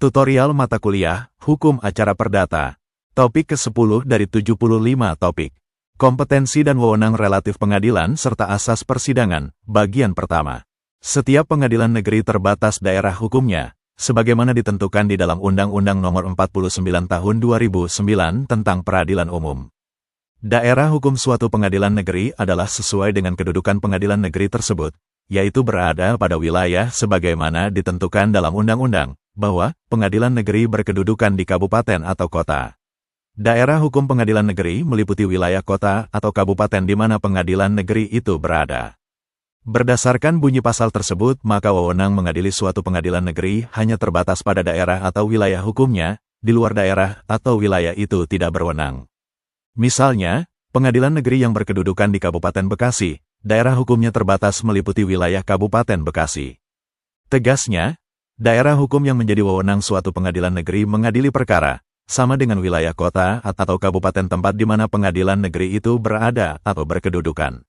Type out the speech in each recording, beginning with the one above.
Tutorial mata kuliah, Hukum Acara Perdata. Topik ke-10 dari 75 topik. Kompetensi dan wewenang relatif pengadilan serta asas persidangan, bagian pertama. Setiap pengadilan negeri terbatas daerah hukumnya, sebagaimana ditentukan di dalam Undang-Undang Nomor 49 Tahun 2009 tentang Peradilan Umum. Daerah hukum suatu pengadilan negeri adalah sesuai dengan kedudukan pengadilan negeri tersebut, yaitu berada pada wilayah sebagaimana ditentukan dalam undang-undang, bahwa pengadilan negeri berkedudukan di kabupaten atau kota. Daerah hukum pengadilan negeri meliputi wilayah kota atau kabupaten di mana pengadilan negeri itu berada. Berdasarkan bunyi pasal tersebut, maka wewenang mengadili suatu pengadilan negeri hanya terbatas pada daerah atau wilayah hukumnya, di luar daerah atau wilayah itu tidak berwenang. Misalnya, pengadilan negeri yang berkedudukan di Kabupaten Bekasi, daerah hukumnya terbatas meliputi wilayah Kabupaten Bekasi. Tegasnya, daerah hukum yang menjadi wewenang suatu pengadilan negeri mengadili perkara, sama dengan wilayah kota atau kabupaten tempat di mana pengadilan negeri itu berada atau berkedudukan.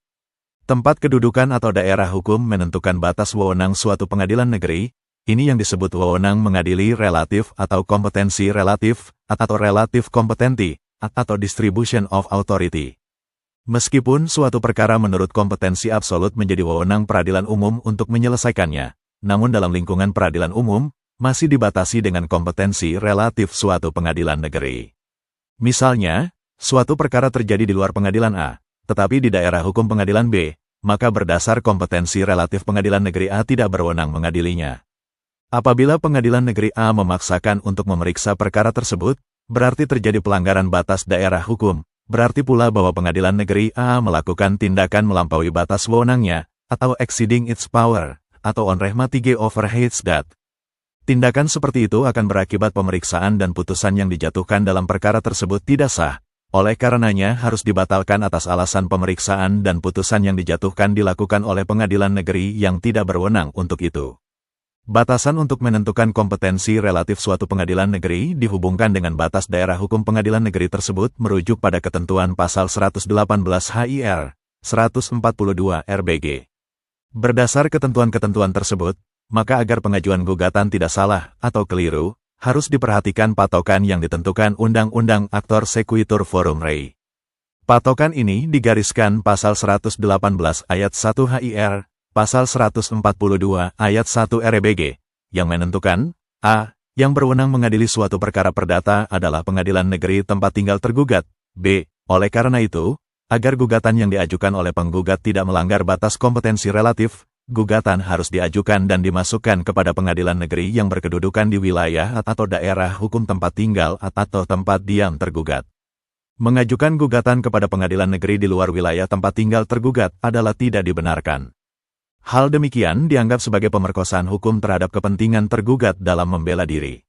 Tempat kedudukan atau daerah hukum menentukan batas wewenang suatu pengadilan negeri, ini yang disebut wewenang mengadili relatif atau kompetensi relatif, atau relatif kompetenti, atau distribution of authority. Meskipun suatu perkara menurut kompetensi absolut menjadi wewenang peradilan umum untuk menyelesaikannya, namun dalam lingkungan peradilan umum, masih dibatasi dengan kompetensi relatif suatu pengadilan negeri. Misalnya, suatu perkara terjadi di luar pengadilan A, tetapi di daerah hukum pengadilan B, maka berdasar kompetensi relatif pengadilan negeri A tidak berwenang mengadilinya. Apabila pengadilan negeri A memaksakan untuk memeriksa perkara tersebut, berarti terjadi pelanggaran batas daerah hukum, berarti pula bahwa pengadilan negeri A melakukan tindakan melampaui batas wewenangnya, atau exceeding its power, atau on rehmatige overheads that. Tindakan seperti itu akan berakibat pemeriksaan dan putusan yang dijatuhkan dalam perkara tersebut tidak sah. Oleh karenanya harus dibatalkan atas alasan pemeriksaan dan putusan yang dijatuhkan dilakukan oleh pengadilan negeri yang tidak berwenang untuk itu. Batasan untuk menentukan kompetensi relatif suatu pengadilan negeri dihubungkan dengan batas daerah hukum pengadilan negeri tersebut merujuk pada ketentuan pasal 118 HIR, 142 RBG. Berdasar ketentuan-ketentuan tersebut, maka agar pengajuan gugatan tidak salah atau keliru, harus diperhatikan patokan yang ditentukan Undang-Undang Actor Sequitur Forum Rei. Patokan ini digariskan pasal 118 ayat 1 HIR, pasal 142 ayat 1 RBG, yang menentukan, A. Yang berwenang mengadili suatu perkara perdata adalah pengadilan negeri tempat tinggal tergugat, B. Oleh karena itu, agar gugatan yang diajukan oleh penggugat tidak melanggar batas kompetensi relatif, gugatan harus diajukan dan dimasukkan kepada pengadilan negeri yang berkedudukan di wilayah atau daerah hukum tempat tinggal atau tempat diam tergugat. Mengajukan gugatan kepada pengadilan negeri di luar wilayah tempat tinggal tergugat adalah tidak dibenarkan. Hal demikian dianggap sebagai pemerkosaan hukum terhadap kepentingan tergugat dalam membela diri.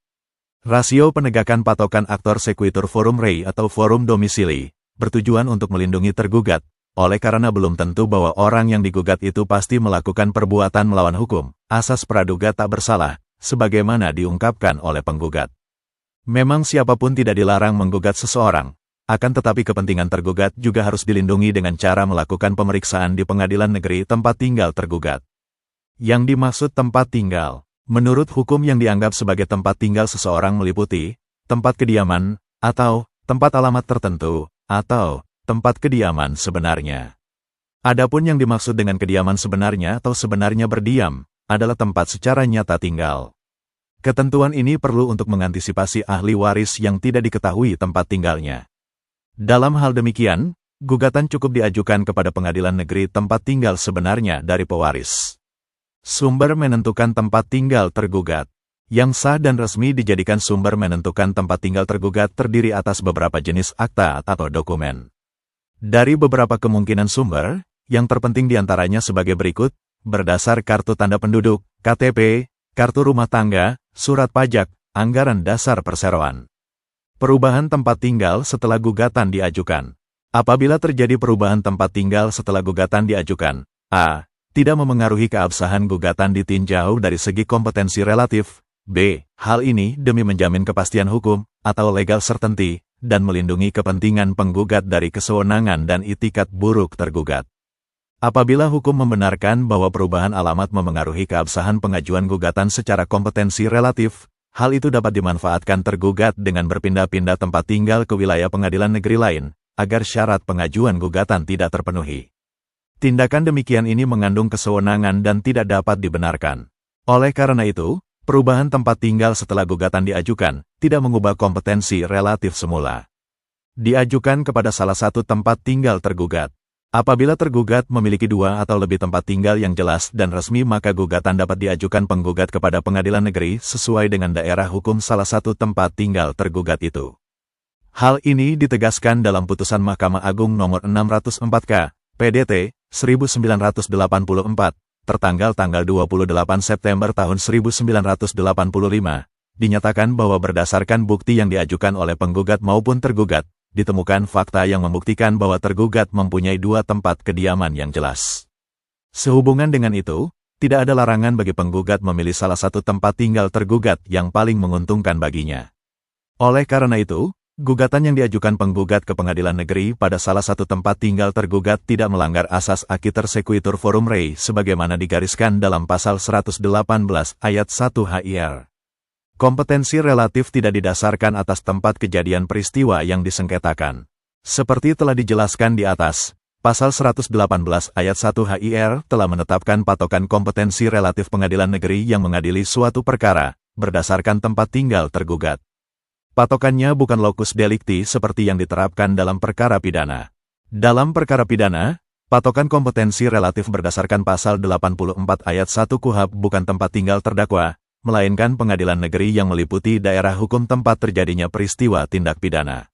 Rasio penegakan patokan Actor Sequitur Forum Rei atau forum domisili bertujuan untuk melindungi tergugat, oleh karena belum tentu bahwa orang yang digugat itu pasti melakukan perbuatan melawan hukum, asas praduga tak bersalah, sebagaimana diungkapkan oleh penggugat. Memang siapapun tidak dilarang menggugat seseorang, akan tetapi kepentingan tergugat juga harus dilindungi dengan cara melakukan pemeriksaan di pengadilan negeri tempat tinggal tergugat. Yang dimaksud tempat tinggal, menurut hukum yang dianggap sebagai tempat tinggal seseorang meliputi tempat kediaman, atau tempat alamat tertentu, atau tempat kediaman sebenarnya. Adapun yang dimaksud dengan kediaman sebenarnya atau sebenarnya berdiam, adalah tempat secara nyata tinggal. Ketentuan ini perlu untuk mengantisipasi ahli waris yang tidak diketahui tempat tinggalnya. Dalam hal demikian, gugatan cukup diajukan kepada pengadilan negeri tempat tinggal sebenarnya dari pewaris. Sumber menentukan tempat tinggal tergugat. Yang sah dan resmi dijadikan sumber menentukan tempat tinggal tergugat terdiri atas beberapa jenis akta atau dokumen. Dari beberapa kemungkinan sumber, yang terpenting diantaranya sebagai berikut, berdasar kartu tanda penduduk, KTP, kartu rumah tangga, surat pajak, anggaran dasar perseroan. Perubahan tempat tinggal setelah gugatan diajukan. Apabila terjadi perubahan tempat tinggal setelah gugatan diajukan, A. Tidak memengaruhi keabsahan gugatan ditinjau dari segi kompetensi relatif, B. Hal ini demi menjamin kepastian hukum, atau legal certainty, dan melindungi kepentingan penggugat dari kesewenangan dan itikat buruk tergugat. Apabila hukum membenarkan bahwa perubahan alamat memengaruhi keabsahan pengajuan gugatan secara kompetensi relatif, hal itu dapat dimanfaatkan tergugat dengan berpindah-pindah tempat tinggal ke wilayah pengadilan negeri lain, agar syarat pengajuan gugatan tidak terpenuhi. Tindakan demikian ini mengandung kesewenangan dan tidak dapat dibenarkan. Oleh karena itu, perubahan tempat tinggal setelah gugatan diajukan tidak mengubah kompetensi relatif semula. Diajukan kepada salah satu tempat tinggal tergugat. Apabila tergugat memiliki 2 atau lebih tempat tinggal yang jelas dan resmi, maka gugatan dapat diajukan penggugat kepada pengadilan negeri sesuai dengan daerah hukum salah satu tempat tinggal tergugat itu. Hal ini ditegaskan dalam putusan Mahkamah Agung nomor 604K, PDT, 1984, tertanggal tanggal 28 September tahun 1985, dinyatakan bahwa berdasarkan bukti yang diajukan oleh penggugat maupun tergugat, ditemukan fakta yang membuktikan bahwa tergugat mempunyai 2 tempat kediaman yang jelas. Sehubungan dengan itu, tidak ada larangan bagi penggugat memilih salah satu tempat tinggal tergugat yang paling menguntungkan baginya. Oleh karena itu, gugatan yang diajukan penggugat ke pengadilan negeri pada salah satu tempat tinggal tergugat tidak melanggar asas Acquiter Sequitur Forum Rei sebagaimana digariskan dalam pasal 118 ayat 1 HIR. Kompetensi relatif tidak didasarkan atas tempat kejadian peristiwa yang disengketakan. Seperti telah dijelaskan di atas, pasal 118 ayat 1 HIR telah menetapkan patokan kompetensi relatif pengadilan negeri yang mengadili suatu perkara berdasarkan tempat tinggal tergugat. Patokannya bukan locus delicti seperti yang diterapkan dalam perkara pidana. Dalam perkara pidana, patokan kompetensi relatif berdasarkan pasal 84 ayat 1 KUHP bukan tempat tinggal terdakwa, melainkan pengadilan negeri yang meliputi daerah hukum tempat terjadinya peristiwa tindak pidana.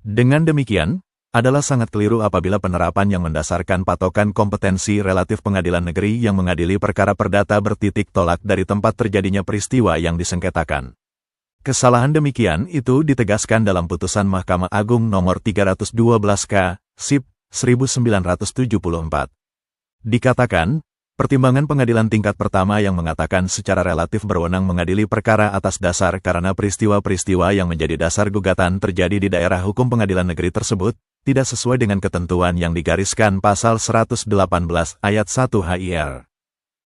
Dengan demikian, adalah sangat keliru apabila penerapan yang mendasarkan patokan kompetensi relatif pengadilan negeri yang mengadili perkara perdata bertitik tolak dari tempat terjadinya peristiwa yang disengketakan. Kesalahan demikian itu ditegaskan dalam putusan Mahkamah Agung nomor 312K, SIP, 1974. Dikatakan, pertimbangan pengadilan tingkat pertama yang mengatakan secara relatif berwenang mengadili perkara atas dasar karena peristiwa-peristiwa yang menjadi dasar gugatan terjadi di daerah hukum pengadilan negeri tersebut, tidak sesuai dengan ketentuan yang digariskan pasal 118 ayat 1 HIR.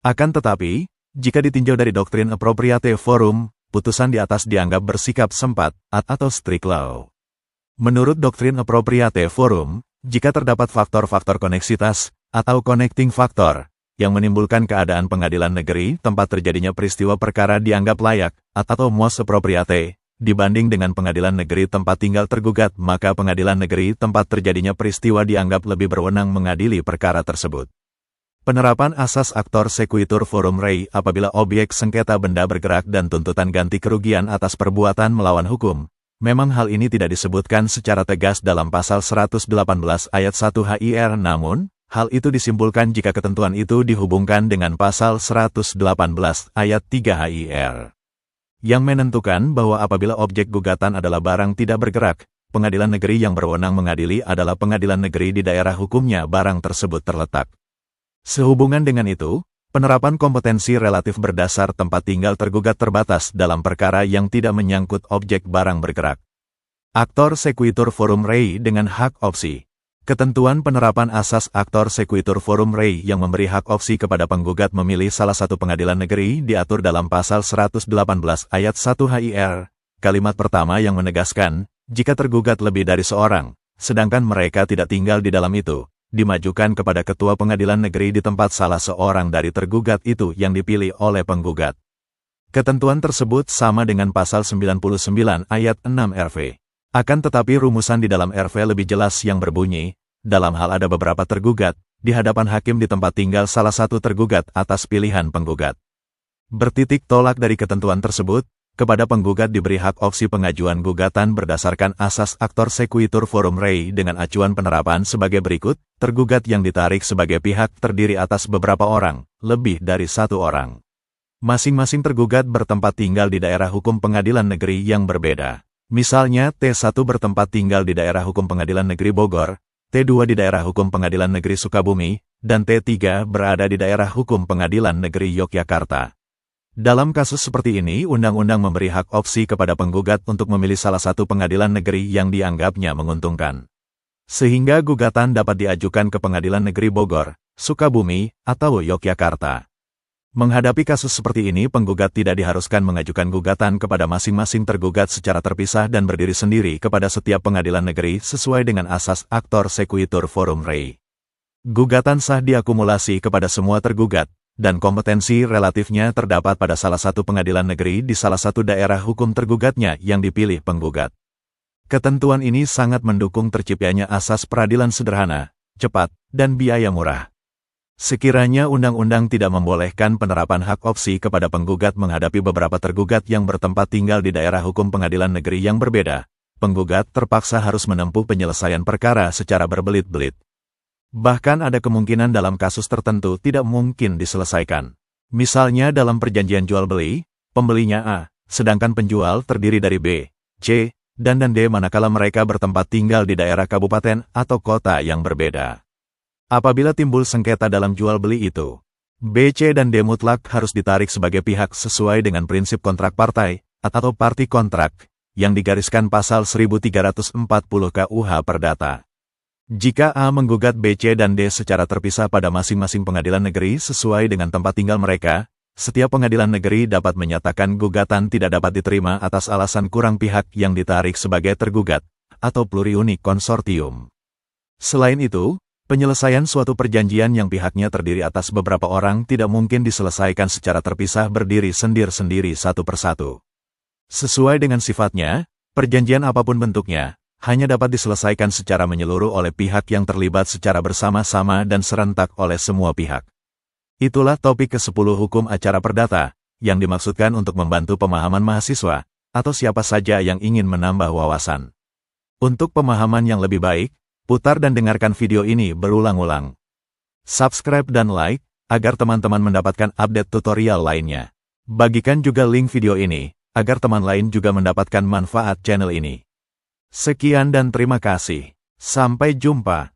Akan tetapi, jika ditinjau dari doktrin appropriate forum, putusan di atas dianggap bersikap sempat atau strict law. Menurut doktrin appropriate forum, jika terdapat faktor-faktor koneksitas atau connecting factor yang menimbulkan keadaan pengadilan negeri tempat terjadinya peristiwa perkara dianggap layak atau mos appropriate dibanding dengan pengadilan negeri tempat tinggal tergugat, maka pengadilan negeri tempat terjadinya peristiwa dianggap lebih berwenang mengadili perkara tersebut. Penerapan asas Acquiter Sequitur Forum Rei apabila objek sengketa benda bergerak dan tuntutan ganti kerugian atas perbuatan melawan hukum. Memang hal ini tidak disebutkan secara tegas dalam pasal 118 ayat 1 HIR, namun, hal itu disimpulkan jika ketentuan itu dihubungkan dengan pasal 118 ayat 3 HIR. Yang menentukan bahwa apabila objek gugatan adalah barang tidak bergerak, pengadilan negeri yang berwenang mengadili adalah pengadilan negeri di daerah hukumnya barang tersebut terletak. Sehubungan dengan itu, penerapan kompetensi relatif berdasar tempat tinggal tergugat terbatas dalam perkara yang tidak menyangkut objek barang bergerak. Acquiter Sequitur Forum Rei dengan hak opsi. Ketentuan penerapan asas Acquiter Sequitur Forum Rei yang memberi hak opsi kepada penggugat memilih salah satu pengadilan negeri diatur dalam pasal 118 ayat 1 HIR, kalimat pertama yang menegaskan, jika tergugat lebih dari seorang, sedangkan mereka tidak tinggal di dalam itu, dimajukan kepada ketua pengadilan negeri di tempat salah seorang dari tergugat itu yang dipilih oleh penggugat. Ketentuan tersebut sama dengan pasal 99 ayat 6 RV. Akan tetapi rumusan di dalam RV lebih jelas yang berbunyi, dalam hal ada beberapa tergugat, di hadapan hakim di tempat tinggal salah satu tergugat atas pilihan penggugat. Bertitik tolak dari ketentuan tersebut, kepada penggugat diberi hak opsi pengajuan gugatan berdasarkan asas Acquiter Sequitur Forum Rei dengan acuan penerapan sebagai berikut, tergugat yang ditarik sebagai pihak terdiri atas beberapa orang, lebih dari satu orang. Masing-masing tergugat bertempat tinggal di daerah hukum pengadilan negeri yang berbeda. Misalnya, T1 bertempat tinggal di daerah hukum pengadilan negeri Bogor, T2 di daerah hukum pengadilan negeri Sukabumi, dan T3 berada di daerah hukum pengadilan negeri Yogyakarta. Dalam kasus seperti ini, undang-undang memberi hak opsi kepada penggugat untuk memilih salah satu pengadilan negeri yang dianggapnya menguntungkan. Sehingga gugatan dapat diajukan ke pengadilan negeri Bogor, Sukabumi, atau Yogyakarta. Menghadapi kasus seperti ini, penggugat tidak diharuskan mengajukan gugatan kepada masing-masing tergugat secara terpisah dan berdiri sendiri kepada setiap pengadilan negeri sesuai dengan asas actor sequitur forum rei. Gugatan sah diakumulasi kepada semua tergugat, dan kompetensi relatifnya terdapat pada salah satu pengadilan negeri di salah satu daerah hukum tergugatnya yang dipilih penggugat. Ketentuan ini sangat mendukung terciptanya asas peradilan sederhana, cepat, dan biaya murah. Sekiranya undang-undang tidak membolehkan penerapan hak opsi kepada penggugat menghadapi beberapa tergugat yang bertempat tinggal di daerah hukum pengadilan negeri yang berbeda, penggugat terpaksa harus menempuh penyelesaian perkara secara berbelit-belit. Bahkan ada kemungkinan dalam kasus tertentu tidak mungkin diselesaikan. Misalnya dalam perjanjian jual-beli, pembelinya A, sedangkan penjual terdiri dari B, C, dan D manakala mereka bertempat tinggal di daerah kabupaten atau kota yang berbeda. Apabila timbul sengketa dalam jual-beli itu, B, C, dan D mutlak harus ditarik sebagai pihak sesuai dengan prinsip kontrak partai, atau party kontrak, yang digariskan pasal 1340 KUH Perdata. Jika A menggugat B, C, dan D secara terpisah pada masing-masing pengadilan negeri sesuai dengan tempat tinggal mereka, setiap pengadilan negeri dapat menyatakan gugatan tidak dapat diterima atas alasan kurang pihak yang ditarik sebagai tergugat, atau pluriunik konsortium. Selain itu, penyelesaian suatu perjanjian yang pihaknya terdiri atas beberapa orang tidak mungkin diselesaikan secara terpisah berdiri sendiri-sendiri satu persatu. Sesuai dengan sifatnya, perjanjian apapun bentuknya, hanya dapat diselesaikan secara menyeluruh oleh pihak yang terlibat secara bersama-sama dan serentak oleh semua pihak. Itulah topik ke-10 hukum acara perdata, yang dimaksudkan untuk membantu pemahaman mahasiswa, atau siapa saja yang ingin menambah wawasan. Untuk pemahaman yang lebih baik, putar dan dengarkan video ini berulang-ulang. Subscribe dan like, agar teman-teman mendapatkan update tutorial lainnya. Bagikan juga link video ini, agar teman lain juga mendapatkan manfaat channel ini. Sekian dan terima kasih. Sampai jumpa.